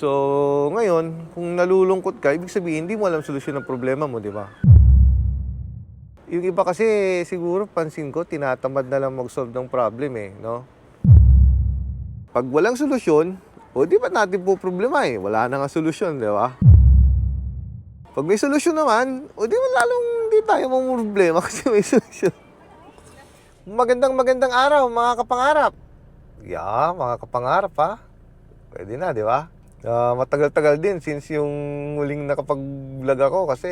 So, ngayon, kung nalulungkot ka, ibig sabihin, hindi mo alam solusyon ng problema mo, di ba? Yung iba kasi, siguro, pansin ko, tinatamad na lang mag-solve ng problem eh, no? Pag walang solusyon, o di ba natin po problema eh? Wala na nga solusyon, di ba? Pag may solusyon naman, o di ba lalong hindi tayo problema kasi may solusyon. Magandang araw, mga kapangarap. Yeah, mga kapangarap ha. Pwede na, di ba? Matagal-tagal din since yung muling nakapag-vlog ako kasi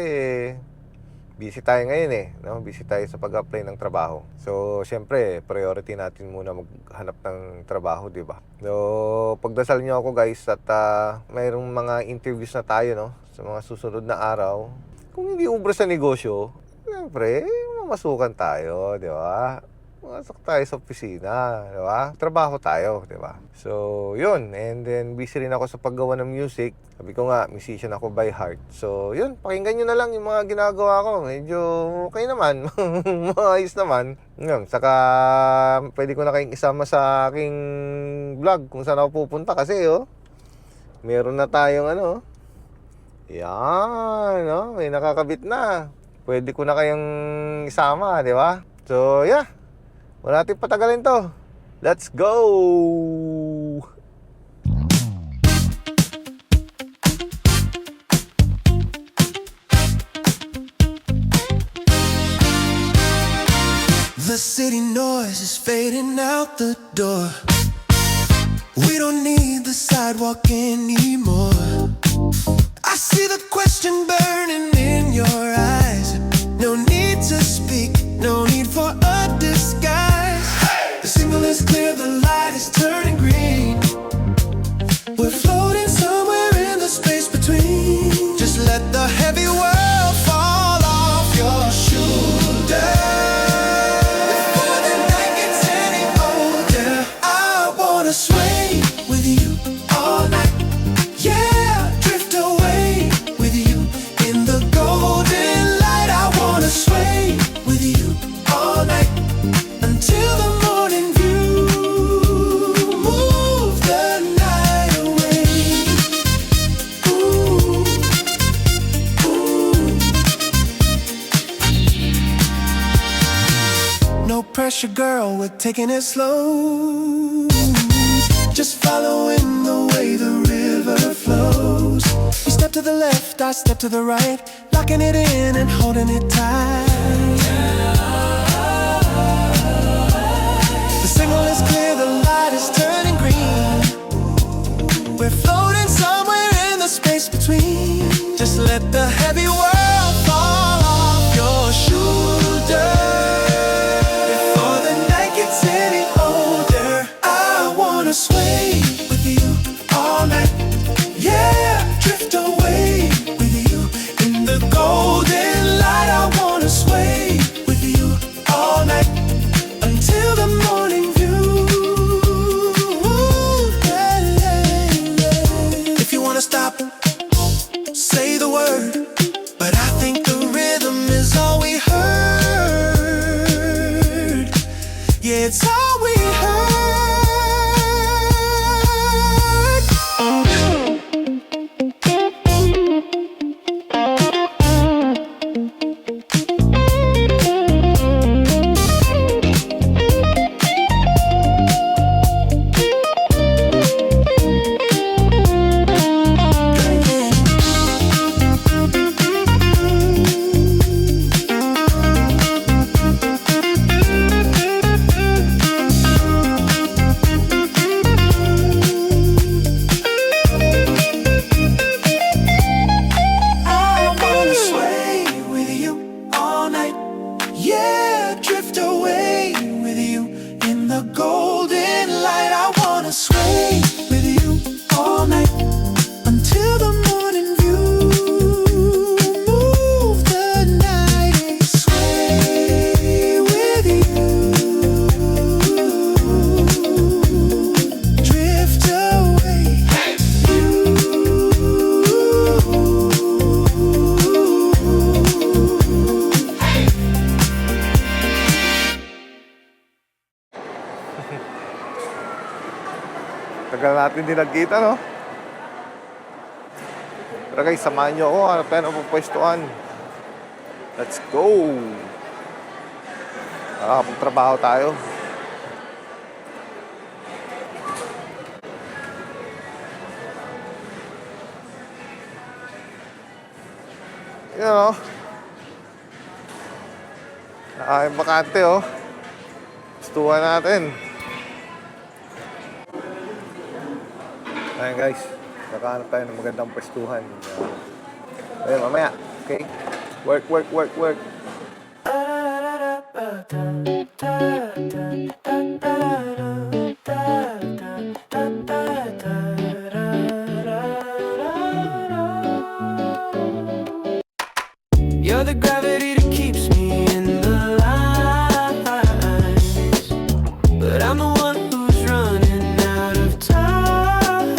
busy tayo ngayon eh. No? Busy tayo sa pag-apply ng trabaho. So, syempre, priority natin muna maghanap ng trabaho, di ba? So, pagdasal niyo ako guys at mayroong mga interviews na tayo no? Sa mga susunod na araw. Kung hindi ubra sa negosyo, syempre, mamasukan tayo, di ba? Masok tayo sa opisina, di ba? Trabaho tayo, di ba? So, yun. And then, busy rin ako sa paggawa ng music. Sabi ko nga, musician ako by heart. So, yun. Pakinggan nyo na lang yung mga ginagawa ko. Medyo okay naman. Maayos naman. Yun. Saka, pwede ko na kayong isama sa aking vlog kung saan ako pupunta. Kasi, meron na tayong yan, no? May nakakabit na. Pwede ko na kayong isama, di ba? So, yeah. Wala natin patagalin to. Let's go! The city noise is fading out the door. We don't need the sidewalk anymore. I see the question burning in your eyes. No need to speak, no need for a disguise. The signal is clear, the light is turning green. We're floating somewhere in the space between. Just let the heavy world fall off your shoulders. Before the night gets any older, I wanna sway with you all night. Yeah, drift away with you in the golden light. I wanna sway with you all night until the morning view. Move the night away. Ooh, ooh. No pressure, girl, we're taking it slow. Just following the way the river flows. You step to the left, I step to the right, locking it in and holding it tight. The signal is clear, the light is turning green. We're floating somewhere in the space between. Just let the heavy world fall off your shoulders. Before the night gets any older, I wanna sway with you all night. Yeah, drift away with you in the golden light. I wanna sway with you all night until the morning view. Yeah, yeah, yeah. If you wanna stop, say the word. But I think the rhythm is all we heard. Yeah, it's all we heard. I wanna sway with you all night. Yeah, drift away with you in the golden light. I wanna sway with you all night until the morning view. Move the night, sway with you. Drift away, you. Tagal natin din nagkita, no? Pero guys, samahan nyo ako. Hanap tayo ng pupwestuhan. Let's go! Pagtrabaho tayo. Yan o. Bakante o. Gustuhan natin. Ayan guys. Nakahanap tayo ng magandang pwestuhan. Ayun, mamaya. Okay? Work, work, work, work. You're the gravity that keeps me in the lines, but I'm the one who's running out of time.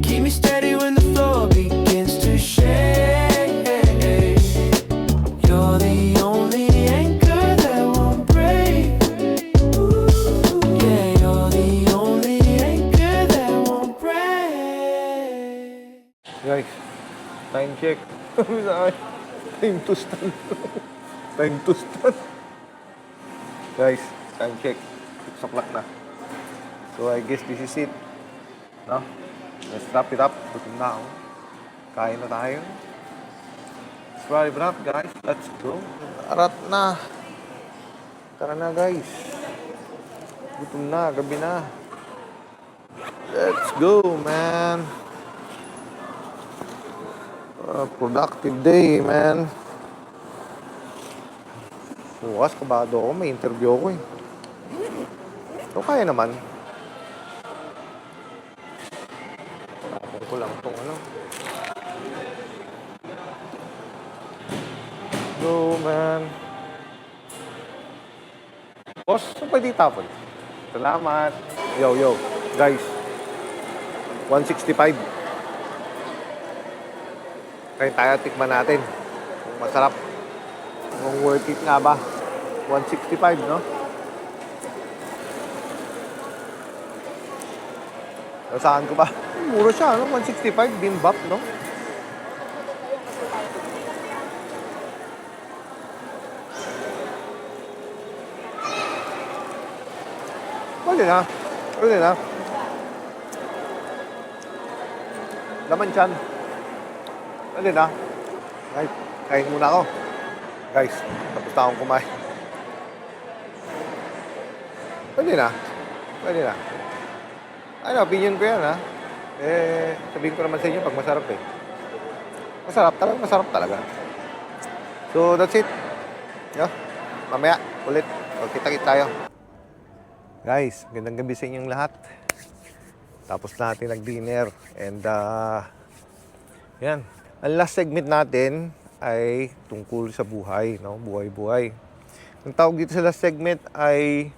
Keep me steady when the floor begins to shake. You're the only anchor that won't break. Yeah, you're the only anchor that won't break. Guys, time check. Time to stand. Time to stand. Guys, time check. 6 o'clock na. So I guess this is it. No? Let's wrap it up. Gutom na ako. Kain na tayo. Let's wrap it up, guys. Let's go. Arat na. Tara na, guys. Gutom na. Gabi na. Let's go, man. Productive day, man. Bukas, kabado ako. May interview ako eh. So, kaya naman. Tapon ko lang itong ano. Go, man. Boss, saan pwede tapon? Salamat. Yo, yo. Guys. 165. Kaya tayo tikman natin kung masarap, kung worth it nga ba. 165, no? Nasaan ko ba? Mura siya, no? 165, bimbap, no? Pwede na. Pwede na. Laman siyan. Pwede na. Guys, kain muna ako. Guys, tapos na akong kumain. Pwede na. Pwede na. Ano, opinion ko yan, ha? Sabihin ko naman sa inyo pag masarap eh. Masarap talaga, masarap talaga. So, that's it. Yeah. Mamaya, ulit. Magkita-kit tayo. Guys, gandang gabi sa inyong lahat. Tapos natin nag-dinner. And, yan. Ang last segment natin ay tungkol sa buhay, no? Buhay-buhay. Ang tawag dito sa last segment ay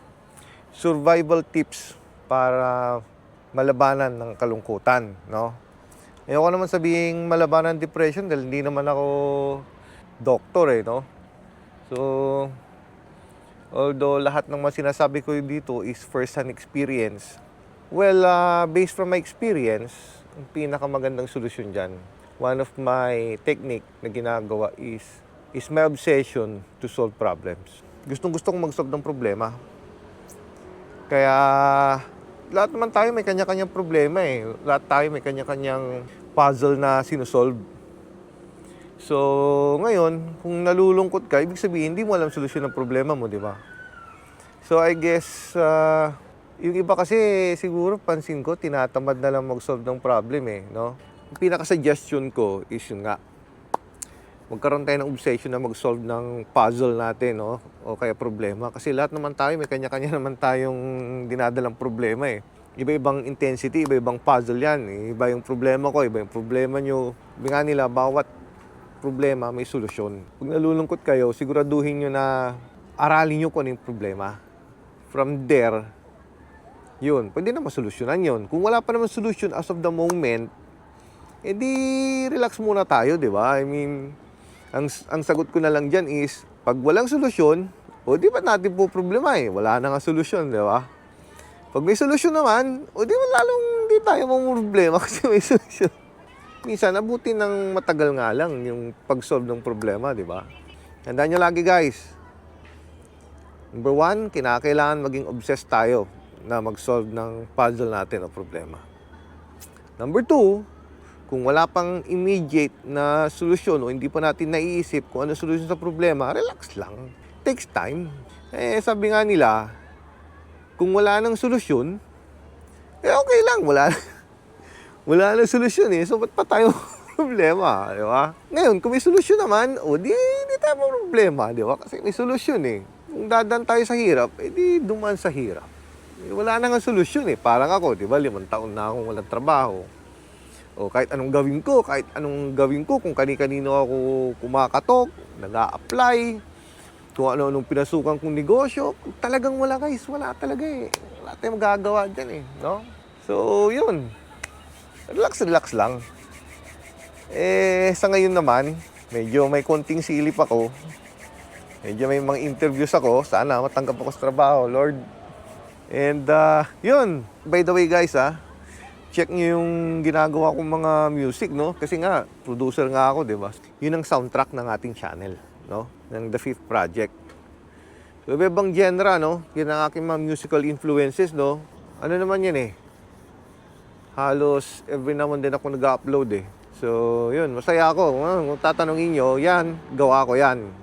survival tips para malabanan ng kalungkutan, no? Ayoko naman sabihing malabanan ng depression dahil hindi naman ako doktor eh, no? So, although lahat ng mga sinasabi ko dito is first-hand experience, well, based from my experience, ang pinakamagandang solusyon dyan, one of my technique na ginagawa is my obsession to solve problems. Gustong-gusto kong mag-solve ng problema. Kaya, lahat naman tayo may kanya-kanyang problema eh. Lahat tayo may kanya-kanyang puzzle na sinusolve. So, ngayon, kung nalulungkot ka, ibig sabihin, hindi mo alam solusyon ng problema mo, di ba? So, I guess, yung iba kasi, siguro, pansin ko, tinatamad na lang mag-solve ng problem eh, no? Yung pinaka-suggestion ko is yun nga, magkaroon tayo ng obsession na mag-solve ng puzzle natin, no? O kaya problema. Kasi lahat naman tayo, may kanya-kanya naman tayong dinadalang problema eh. Iba-ibang intensity, iba-ibang puzzle yan. Iba yung problema ko, iba yung problema nyo. Iba nga nila, bawat problema may solusyon. Pag nalulungkot kayo, siguraduhin nyo na aralin nyo kung ano yung problema. From there, yun, pwede na masolusyonan yun. Kung wala pa naman solution as of the moment, edi relax muna tayo, di ba? I mean, ang sagot ko na lang dyan is, pag walang solusyon, o di ba natin po problema eh? Wala na nga solusyon, di ba? Pag may solusyon naman, o di ba lalong di tayo mong problema kasi may solusyon. minsan abutin ng matagal nga lang yung pag-solve ng problema, di ba? Tandaan nyo lagi guys, number one, kinakailangan maging obsessed tayo na mag-solve ng puzzle natin o problema. Number two, kung wala pang immediate na solusyon o hindi pa natin naiisip kung ano solusyon sa problema, relax lang. Takes time. Sabi nga nila, kung wala nang solusyon, okay lang, wala nang solusyon So, ba't pa tayo problema, di ba? Ngayon, kung may solusyon naman, di tayo problema, di ba? Kasi may solusyon Kung dadan tayo sa hirap, di duman sa hirap. Wala na nga solusyon Parang ako, di ba, 5 taon na akong walang trabaho. O kahit anong gawin ko, kung kani-kanino ako kumakatok, nag-a-apply, kung ano-anong pinasukan kong negosyo, talagang wala guys, wala talaga Wala tayong magagawa dyan no? So, yun. Relax lang. Sa ngayon naman, medyo may konting silip ako. Medyo may mga interviews ako. Sana matanggap ako sa trabaho, Lord. And, yun. By the way guys, check nyo yung ginagawa kong mga music, no? Kasi nga, producer nga ako, di ba? Yun ang soundtrack ng ating channel, no? Ng The Fifth Project. So, ibang genre, no? Yun ang aking mga musical influences, no? Ano naman yan halos every now and then ako nag-upload So, yun, masaya ako. Kung tatanungin nyo, yan, gawa ko yan.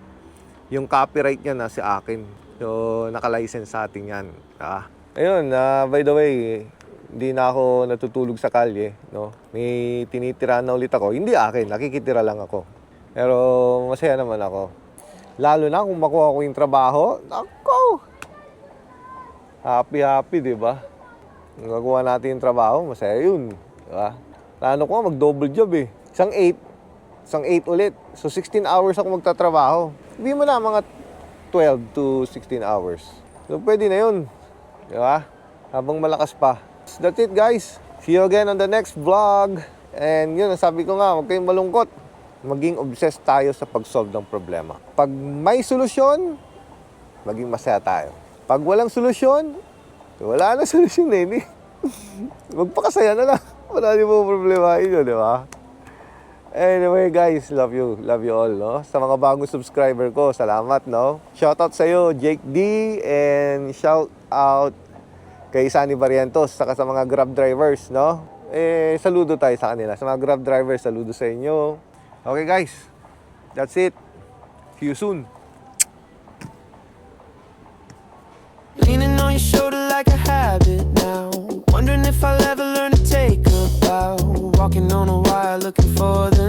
Yung copyright niya na si akin. So, naka-license sa atin yan. Ayun, by the way, hindi na ako natutulog sa kalye, no? May tinitira na ulit ako. Hindi akin, nakikitira lang ako. Pero masaya naman ako. Lalo na kung makuha ko yung trabaho, ako! Happy, di ba? Kung magawa natin yung trabaho, masaya yun. Di ba? Plano ko mag-double job Isang 8 ulit. So 16 hours ako magtatrabaho. Hindi mo na mga 12 to 16 hours. So pwede na yun. Di ba? Habang malakas pa. So, that's it guys. See you again on the next vlog. And yun, sabi ko nga, huwag kayong malungkot. Maging obsessed tayo sa pag-solve ng problema. Pag may solusyon, maging masaya tayo. Pag walang solusyon, wala na solusyon Hindi. Magpakasaya na lang. Wala din mo problema yun, di ba? Anyway guys, love you all, no? Sa mga bagong subscriber ko, salamat, no? Shoutout sa'yo, Jake D, and shout out kay Sunny Barrientos, saka sa mga Grab drivers, no? Saludo tayo sa kanila. Sa mga Grab drivers, saludo sa inyo. Okay guys, that's it. See you soon. Leaning on your shoulder like a habit now. Wondering if I'll ever learn to take a bow. Walking on a wire looking for the